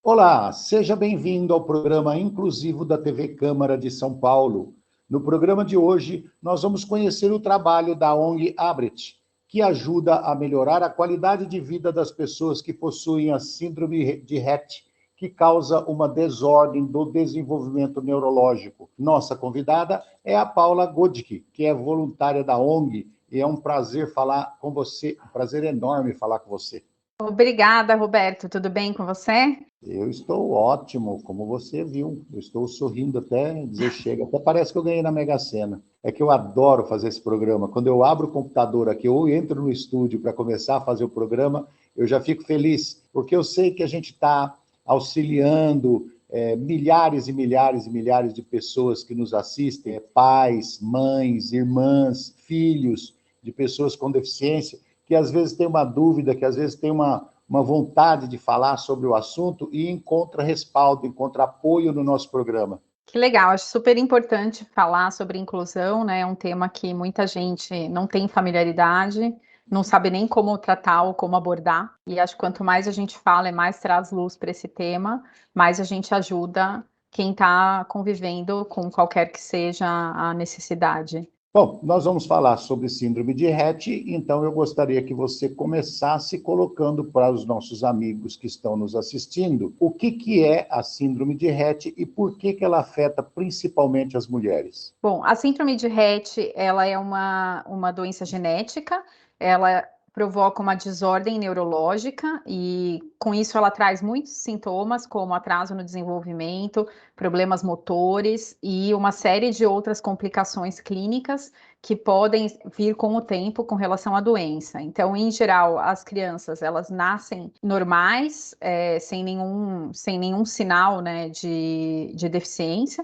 Olá, seja bem-vindo ao programa inclusivo da TV Câmara de São Paulo. No programa de hoje, nós vamos conhecer o trabalho da ONG Abret, que ajuda a melhorar a qualidade de vida das pessoas que possuem a síndrome de Rett, que causa uma desordem do desenvolvimento neurológico. Nossa convidada é a Paula Godke, que é voluntária da ONG, e é um prazer falar com você, um prazer enorme falar com você. Obrigada, Roberto. Tudo bem com você? Eu estou ótimo, como você viu. Eu estou sorrindo até dizer chega. Até parece que eu ganhei na Mega Sena. É que eu adoro fazer esse programa. Quando eu abro o computador aqui ou entro no estúdio para começar a fazer o programa, eu já fico feliz, porque eu sei que a gente está auxiliando milhares e milhares e milhares de pessoas que nos assistem, pais, mães, irmãs, filhos de pessoas com deficiência, que às vezes têm uma dúvida, que às vezes têm uma vontade de falar sobre o assunto e encontra respaldo, encontra apoio no nosso programa. Que legal, acho super importante falar sobre inclusão, né? É um tema que muita gente não tem familiaridade, não sabe nem como tratar ou como abordar. E acho que quanto mais a gente fala e mais traz luz para esse tema, mais a gente ajuda quem está convivendo com qualquer que seja a necessidade. Bom, nós vamos falar sobre síndrome de Rett, então eu gostaria que você começasse colocando para os nossos amigos que estão nos assistindo o que é a síndrome de Rett e por que ela afeta principalmente as mulheres. Bom, a síndrome de Rett, ela é uma doença genética, ela provoca uma desordem neurológica e com isso ela traz muitos sintomas, como atraso no desenvolvimento, problemas motores e uma série de outras complicações clínicas que podem vir com o tempo com relação à doença. Então, em geral, as crianças, elas nascem normais, sem nenhum sinal, né, de deficiência.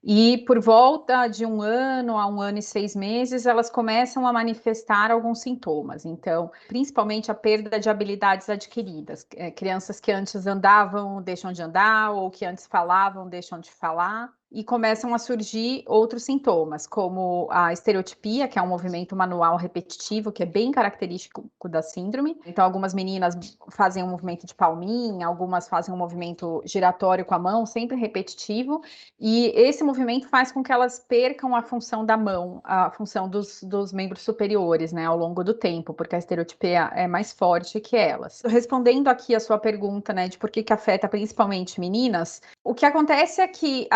E por volta de 1 ano a 1 ano e 6 meses, elas começam a manifestar alguns sintomas. Então, principalmente a perda de habilidades adquiridas. Crianças que antes andavam, deixam de andar, ou que antes falavam, deixam de falar. E começam a surgir outros sintomas, como a estereotipia, que é um movimento manual repetitivo, que é bem característico da síndrome. Então, algumas meninas fazem um movimento de palminha, algumas fazem um movimento giratório com a mão, sempre repetitivo. E esse movimento faz com que elas percam a função da mão, a função dos membros superiores, né, ao longo do tempo, porque a estereotipia é mais forte que elas. Respondendo aqui a sua pergunta, né, de por que afeta principalmente meninas, o que acontece é que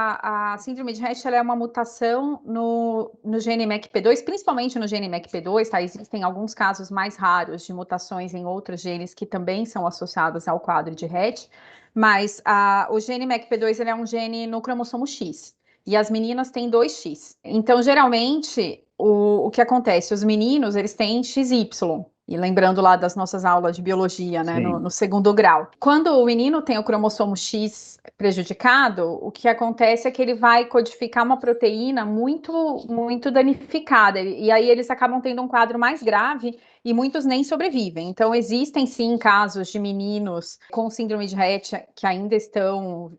a síndrome de Rett ela é uma mutação no gene MECP2, principalmente no gene MECP2, tá? Existem alguns casos mais raros de mutações em outros genes que também são associados ao quadro de Rett, mas o gene MECP2 ele é um gene no cromossomo X, e as meninas têm 2X. Então, geralmente, o que acontece? Os meninos, eles têm XY, e lembrando lá das nossas aulas de biologia, né, no segundo grau. Quando o menino tem o cromossomo X prejudicado, o que acontece é que ele vai codificar uma proteína muito, muito danificada, e aí eles acabam tendo um quadro mais grave, e muitos nem sobrevivem. Então, existem sim casos de meninos com síndrome de Rett que ainda estão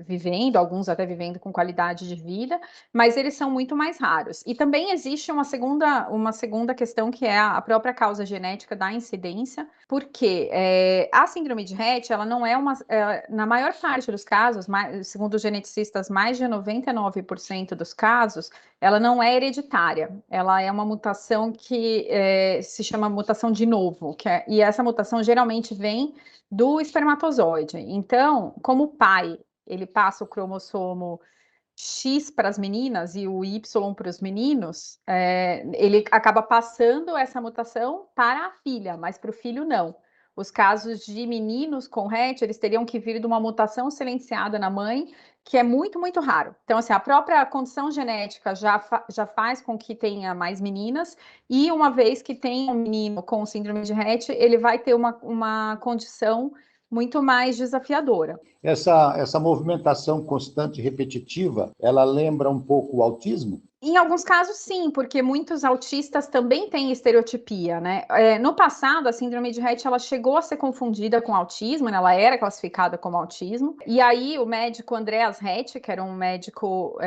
vivendo, alguns até vivendo com qualidade de vida, mas eles são muito mais raros. E também existe uma segunda questão, que é a própria causa genética da incidência, porque a síndrome de Rett, ela não é na maior parte dos casos, segundo os geneticistas, mais de 99% dos casos, ela não é hereditária, ela é uma mutação que se chama mutação de novo, e essa mutação geralmente vem do espermatozoide. Então, como o pai, ele passa o cromossomo X para as meninas e o Y para os meninos, ele acaba passando essa mutação para a filha, mas para o filho não. Os casos de meninos com Rett, eles teriam que vir de uma mutação silenciada na mãe, que é muito, muito raro. Então, assim, a própria condição genética já faz com que tenha mais meninas, e uma vez que tem um menino com síndrome de Rett, ele vai ter uma condição muito mais desafiadora. Essa movimentação constante e repetitiva, ela lembra um pouco o autismo? Em alguns casos, sim, porque muitos autistas também têm estereotipia, né? No passado, a síndrome de Rett, ela chegou a ser confundida com autismo, né? Ela era classificada como autismo. E aí, o médico Andreas Rett, que era um médico,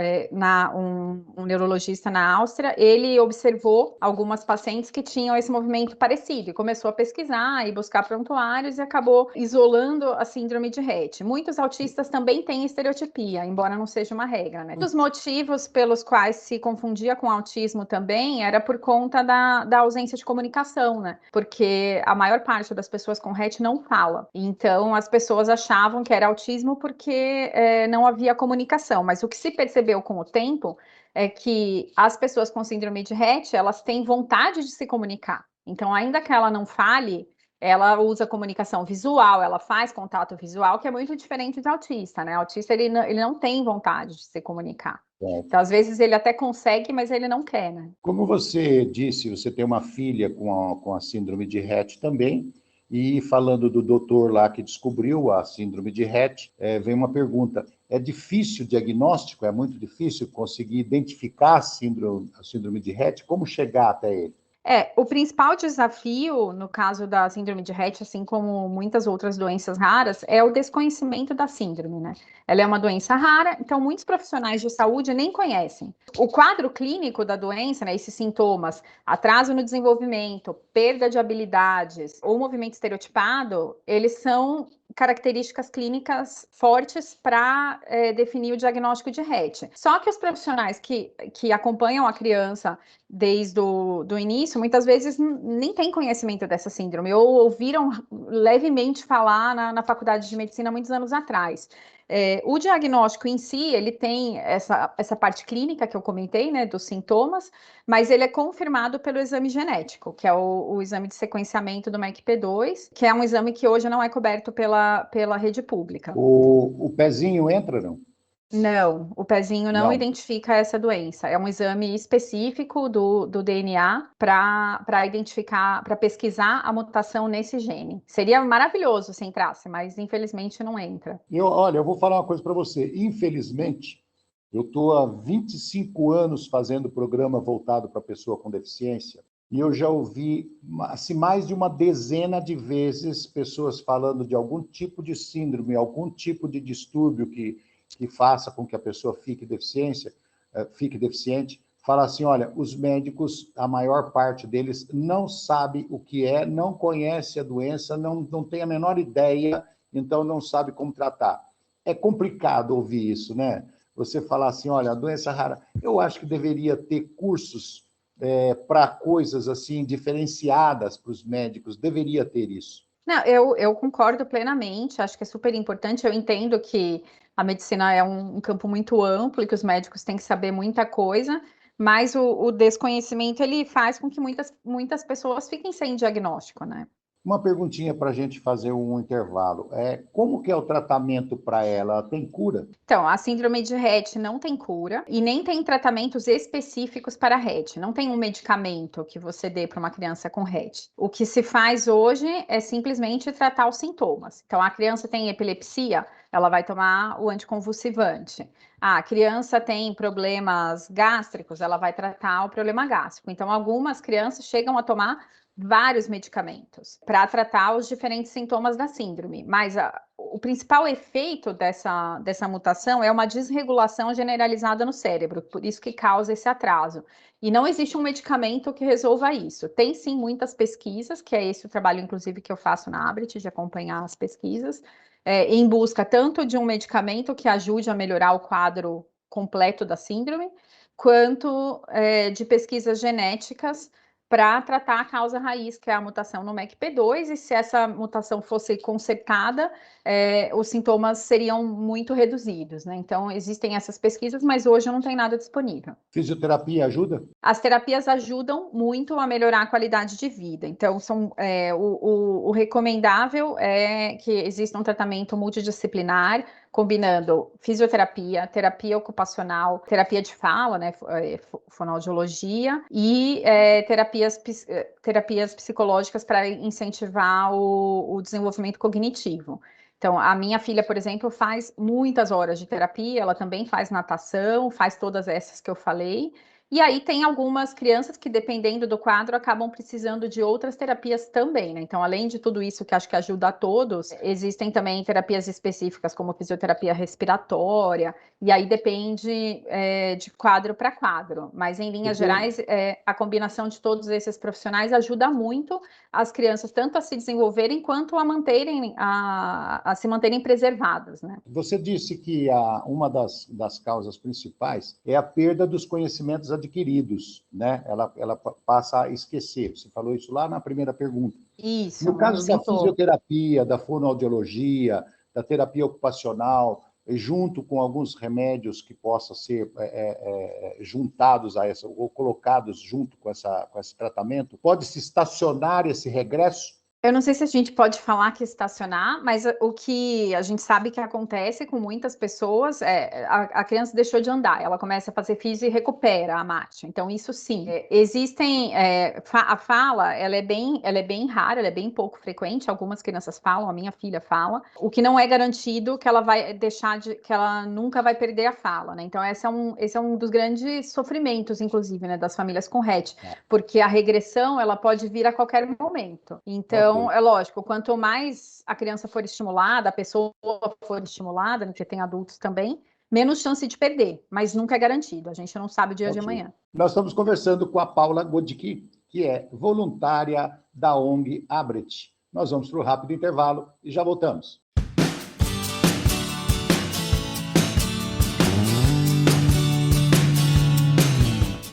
um neurologista na Áustria, ele observou algumas pacientes que tinham esse movimento parecido e começou a pesquisar e buscar prontuários e acabou isolando a síndrome de Rett. Muitos autistas também têm estereotipia, embora não seja uma regra, né? Um dos motivos pelos quais se confundia com autismo também era por conta da ausência de comunicação, né? Porque a maior parte das pessoas com Rett não fala. Então, as pessoas achavam que era autismo porque não havia comunicação. Mas o que se percebeu com o tempo é que as pessoas com síndrome de Rett, elas têm vontade de se comunicar. Então, ainda que ela não fale, ela usa comunicação visual, ela faz contato visual, que é muito diferente do autista, né? O autista, ele não tem vontade de se comunicar. Então, às vezes, ele até consegue, mas ele não quer, né? Como você disse, você tem uma filha com a síndrome de Rett também, e falando do doutor lá que descobriu a síndrome de Rett, vem uma pergunta: é difícil o diagnóstico? É muito difícil conseguir identificar a síndrome de Rett? Como chegar até ele? O principal desafio, no caso da síndrome de Rett, assim como muitas outras doenças raras, é o desconhecimento da síndrome, né? Ela é uma doença rara, então muitos profissionais de saúde nem conhecem. O quadro clínico da doença, né, esses sintomas, atraso no desenvolvimento, perda de habilidades ou movimento estereotipado, eles são características clínicas fortes para definir o diagnóstico de Rett. Só que os profissionais que acompanham a criança desde o início, muitas vezes nem têm conhecimento dessa síndrome, ou ouviram levemente falar na faculdade de medicina muitos anos atrás. O diagnóstico em si, ele tem essa parte clínica que eu comentei, né, dos sintomas, mas ele é confirmado pelo exame genético, que é o exame de sequenciamento do MACP2, que é um exame que hoje não é coberto pela rede pública. O pezinho entra, não? Não, o pezinho não Não. identifica essa doença. É um exame específico do DNA para identificar, para pesquisar a mutação nesse gene. Seria maravilhoso se entrasse, mas infelizmente não entra. Olha, eu vou falar uma coisa para você. Infelizmente, eu estou há 25 anos fazendo programa voltado para pessoa com deficiência, e eu já ouvi assim, mais de uma dezena de vezes pessoas falando de algum tipo de síndrome, algum tipo de distúrbio que faça com que a pessoa fique deficiente, fala assim: olha, os médicos, a maior parte deles não sabe o que é, não conhece a doença, não tem a menor ideia, então não sabe como tratar. É complicado ouvir isso, né? Você falar assim: olha, a doença rara, eu acho que deveria ter cursos para coisas assim diferenciadas para os médicos, deveria ter isso. Não, eu concordo plenamente, acho que é super importante. Eu entendo que a medicina é um campo muito amplo e que os médicos têm que saber muita coisa, mas o desconhecimento ele faz com que muitas pessoas fiquem sem diagnóstico, né? Uma perguntinha para a gente fazer um intervalo. Como que é o tratamento para ela? Ela tem cura? Então, a síndrome de Rett não tem cura e nem tem tratamentos específicos para Rett. Não tem um medicamento que você dê para uma criança com Rett. O que se faz hoje é simplesmente tratar os sintomas. Então, a criança tem epilepsia, ela vai tomar o anticonvulsivante. A criança tem problemas gástricos, ela vai tratar o problema gástrico. Então, algumas crianças chegam a tomar vários medicamentos para tratar os diferentes sintomas da síndrome, mas o principal efeito dessa mutação é uma desregulação generalizada no cérebro, por isso que causa esse atraso. E não existe um medicamento que resolva isso. Tem sim muitas pesquisas, que é esse o trabalho, inclusive, que eu faço na Abrit, de acompanhar as pesquisas, em busca tanto de um medicamento que ajude a melhorar o quadro completo da síndrome, quanto de pesquisas genéticas para tratar a causa raiz, que é a mutação no MECP2, e se essa mutação fosse consertada, os sintomas seriam muito reduzidos, né? Então, existem essas pesquisas, mas hoje não tem nada disponível. Fisioterapia ajuda? As terapias ajudam muito a melhorar a qualidade de vida. Então, o recomendável é que exista um tratamento multidisciplinar, combinando fisioterapia, terapia ocupacional, terapia de fala, né, fonoaudiologia, e terapias psicológicas para incentivar o desenvolvimento cognitivo. Então, a minha filha, por exemplo, faz muitas horas de terapia, ela também faz natação, faz todas essas que eu falei. E aí tem algumas crianças que, dependendo do quadro, acabam precisando de outras terapias também, né? Então, além de tudo isso que acho que ajuda a todos, existem também terapias específicas, como fisioterapia respiratória, e aí depende de quadro para quadro. Mas, em linhas gerais, a combinação de todos esses profissionais ajuda muito as crianças tanto a se desenvolverem quanto a se manterem preservadas, né? Você disse que uma das causas principais é a perda dos conhecimentos adquiridos, né? Ela passa a esquecer. Você falou isso lá na primeira pergunta. Isso, No caso nos da sintomas. fisioterapia, da fonoaudiologia, da terapia ocupacional, junto com alguns remédios que possam ser juntados a essa, ou colocados junto com esse tratamento, pode-se estacionar esse regresso? Eu não sei se a gente pode falar que estacionar, mas o que a gente sabe que acontece com muitas pessoas é a criança deixou de andar, ela começa a fazer físio e recupera a marcha. Então, isso sim. A fala, ela é bem rara, ela é bem pouco frequente. Algumas crianças falam, a minha filha fala. O que não é garantido que ela vai que ela nunca vai perder a fala, né? Então, esse é um dos grandes sofrimentos, inclusive, né, das famílias com RET, porque a regressão, ela pode vir a qualquer momento. Então, é lógico, quanto mais a criança for estimulada, a pessoa for estimulada, porque tem adultos também, menos chance de perder, mas nunca é garantido, a gente não sabe o dia de amanhã. Nós estamos conversando com a Paula Godicki, que é voluntária da ONG Abret. Nós vamos para o rápido intervalo e já voltamos.